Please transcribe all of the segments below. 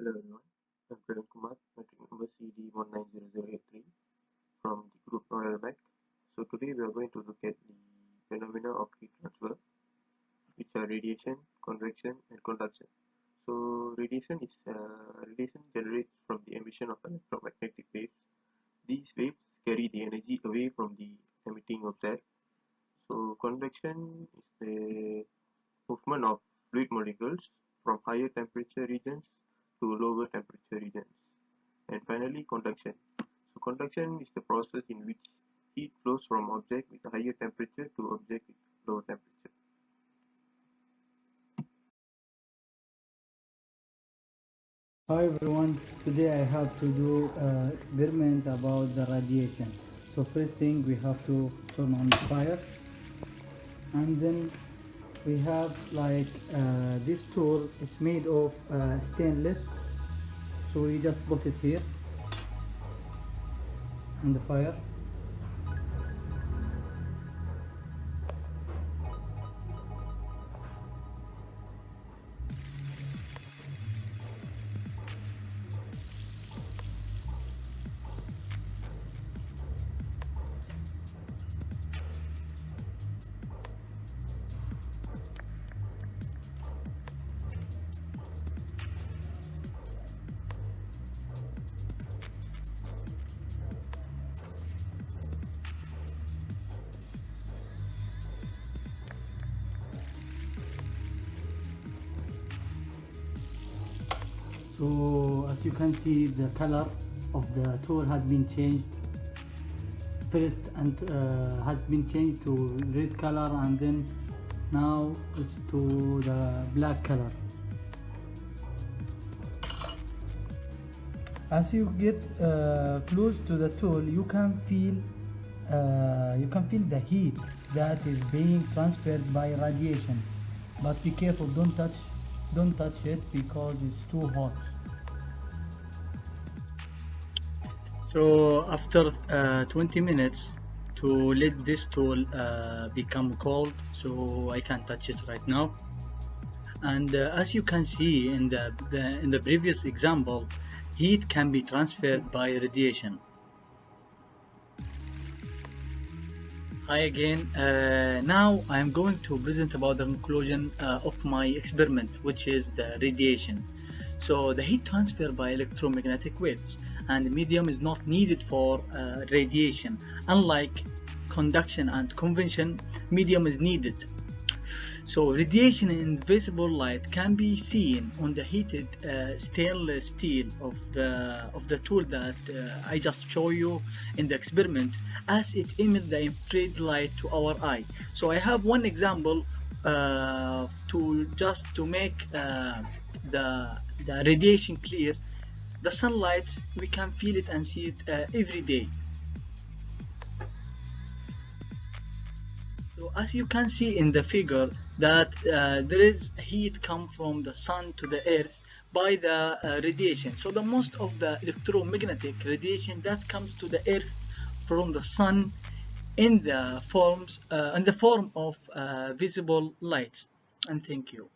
Hello everyone, I'm Kiran Kumar, metric number CD190083 from the group Mech. So today we are going to look at the phenomena of heat transfer, which are radiation, convection, and conduction. So radiation generates from the emission of electromagnetic waves. These waves carry the energy away from the emitting object. So convection is the movement of fluid molecules from higher temperature regions to lower temperature regions. And finally, conduction. So conduction is the process in which heat flows from object with a higher temperature to object with lower temperature. Hi everyone, today I have to do experiment about the radiation. So first thing we have to turn on the fire, and then we have like this tool. It's made of stainless, so we just put it here on the fire. So as you can see, the color of the tool has been changed first, and has been changed to red color, and then now it's to the black color. As you get close to the tool, you can feel the heat that is being transferred by radiation. But be careful, don't touch it because it's too hot. So after 20 minutes to let this tool become cold, so I can touch it right now. And as you can see in the previous example, heat can be transferred by radiation. Hi again. Now I am going to present about the conclusion of my experiment, which is the radiation. So the heat transfer by electromagnetic waves, and the medium is not needed for radiation. Unlike conduction and convection, medium is needed. So radiation in visible light can be seen on the heated stainless steel of the tool that I just show you in the experiment, as it emits the infrared light to our eye. So I have one example to make the radiation clear. The sunlight, we can feel it and see it every day. So as you can see in the figure that there is heat come from the sun to the earth by the radiation. So the most of the electromagnetic radiation that comes to the earth from the sun in the form of visible light. And thank you.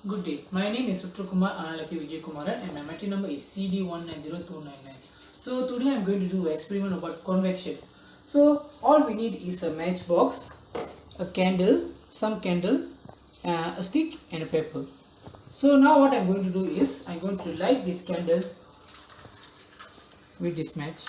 Good day. My name is Sutrakumar Analaki Vijay Kumaran, and my metric number is CD190299. So today I am going to do an experiment about convection. So all we need is a matchbox, a candle, some candle, a stick and a paper. So now what I am going to do is I am going to light this candle with this match.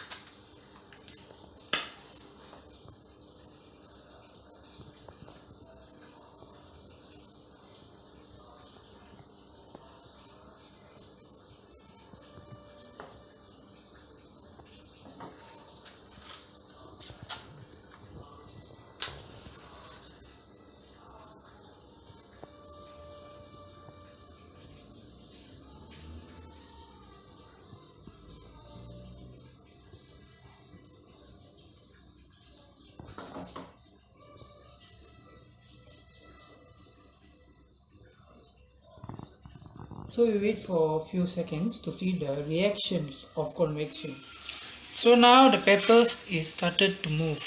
So we wait for a few seconds to see the reactions of convection. So now the paper is started to move,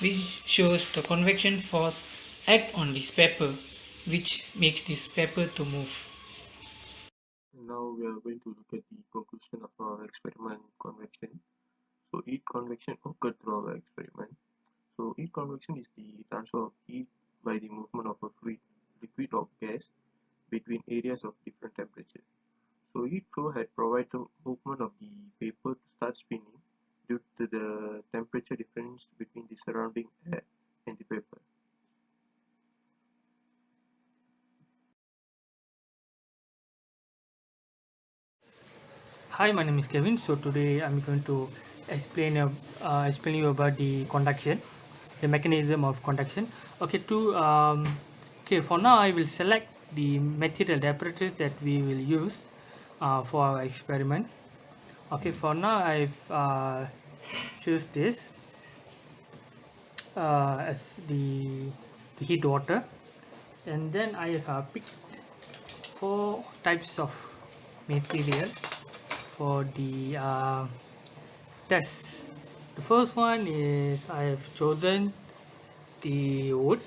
which shows the convection force act on this paper. which makes this paper to move. Now we are going to look at the conclusion of our experiment convection. So heat convection occurred through our experiment. So heat convection is the transfer of heat by the movement of a fluid, liquid or gas between areas of different temperature. So heat flow had provided movement of the paper to start spinning due to the temperature difference between the surrounding air and the paper. Hi, my name is Kevin. So today I'm going to explain you about the conduction, the mechanism of conduction. Okay, for now I will select the material, the apparatus that we will use for our experiment. Okay, for now I've choose this as the heat water, and then I have picked four types of material for the test. The first one is I have chosen the wood,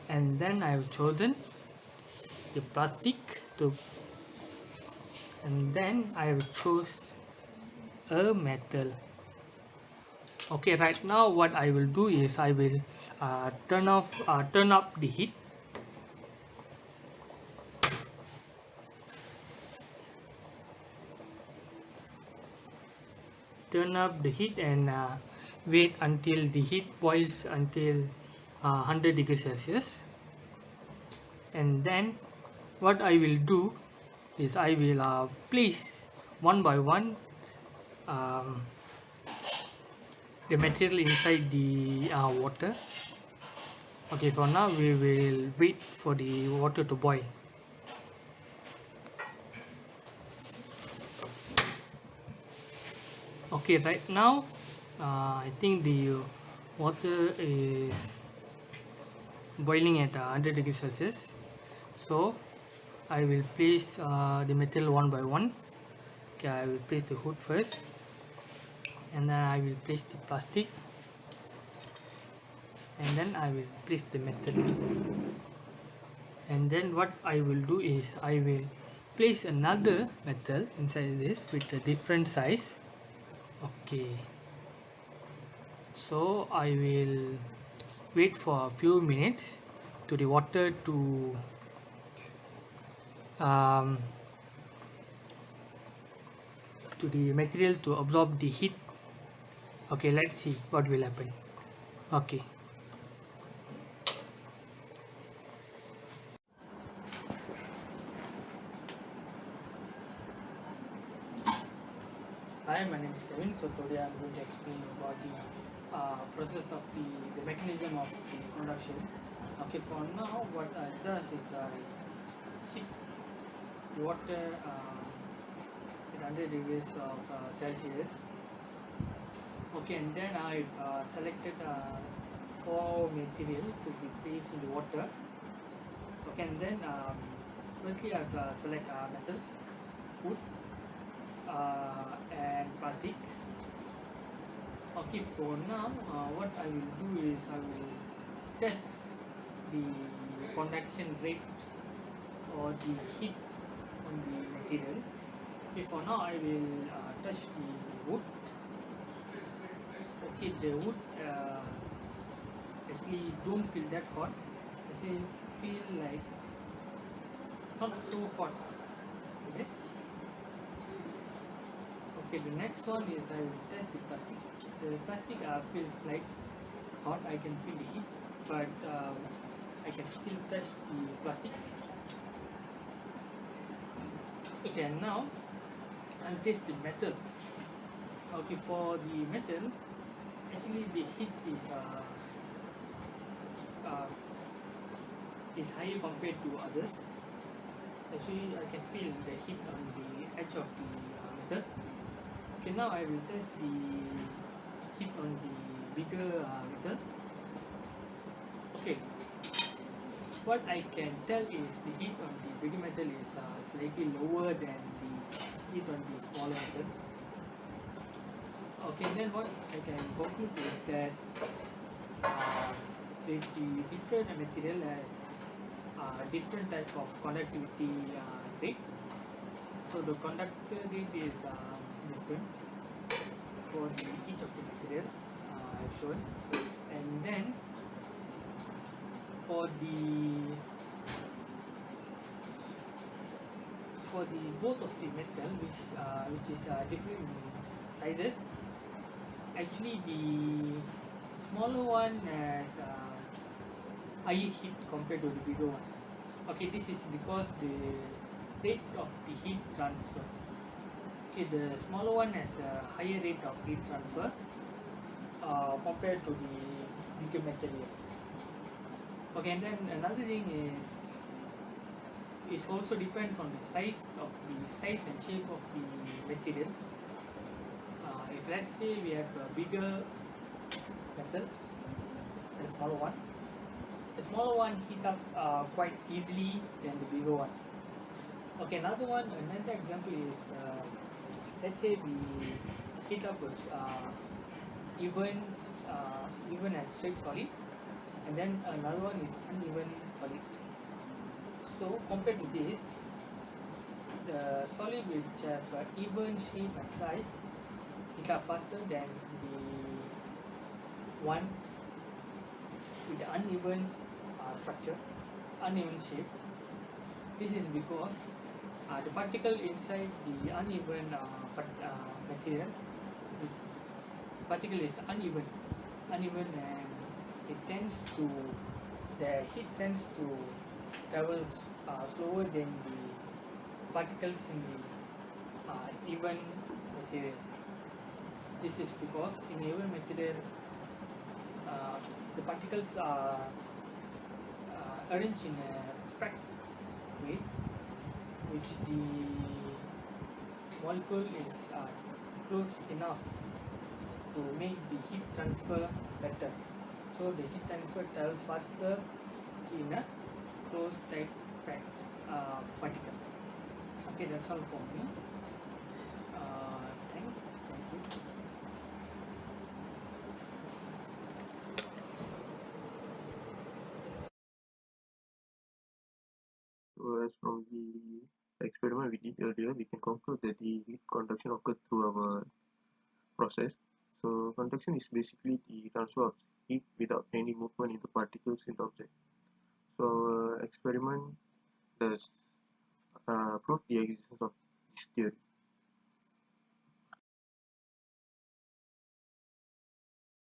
and then I have chosen the plastic to, and then I have chose a metal. Okay, right now what I will do is I will turn up the heat. Turn up the heat and wait until the heat boils until 100 degrees Celsius. And then what I will do is I will place one by one um, the material inside the water. Okay, for now we will wait for the water to boil. Okay, right now I think the water is boiling at 100 degrees Celsius. So I will place the material one by one. Okay, I will place the hood first, and then I will place the plastic, and then I will place the metal. And then what I will do is I will place another metal inside this with a different size. Okay, so I will wait for a few minutes to the water um, to the material to absorb the heat. Okay, let's see what will happen. Okay, hi, my name is Kevin. So today I'm going to explain about the process of the mechanism of the conduction. Okay, for now what I does is I heat the water at 100 degrees of Celsius. Okay, and then I selected four material to be placed in the water. Okay, and then firstly I select metal, wood, and plastic. Okay, for now what I will do is I will test the conduction rate or the heat on the material. Okay, for now I will touch the wood. Okay, the wood actually don't feel that hot. Actually feel like not so hot. Okay. Okay, the next one is I will test the plastic. The plastic feels like hot. I can feel the heat, but I can still touch the plastic. Okay, and now I'll test the metal. Okay, for the metal, actually the heat is higher compared to others. Actually, I can feel the heat on the edge of the metal. Okay, now I will test the heat on the bigger metal. Okay, what I can tell is the heat on the bigger metal is slightly lower than the heat on the smaller metal. Okay, then what I can conclude is that with the different material has different type of conductivity rate. So the conductor rate is different for each of the material I've shown, and then for the both of the metal which is different sizes. Actually, the smaller one has higher heat compared to the bigger one. Okay, this is because the rate of the heat transfer. Okay, the smaller one has a higher rate of heat transfer compared to the bigger material. Okay, and then another thing is it also depends on the size and shape of the material. If let's say we have a bigger metal and a smaller one, the smaller one heat up quite easily than the bigger one. Okay, another example is let's say we heat up even and straight solid, and then another one is uneven solid. So compared to this, the solid which have even shape and size heat up faster than the one with uneven structure, uneven shape. This is because the particle inside the uneven material, which particle is uneven, and the heat tends to travel slower than the particles in the even material. This is because in even material, the particles are arranged in a packed way, which the molecule is close enough to make the heat transfer better. So the heat transfer travels faster in a closed type packed particle. Okay, that's all for me. Thanks. Thank you. So as from the experiment we did earlier, we can conclude that the heat conduction occurs through our process. So conduction is basically the transfer of heat without any movement in the particles in the object. So our experiment does prove the existence of this theory.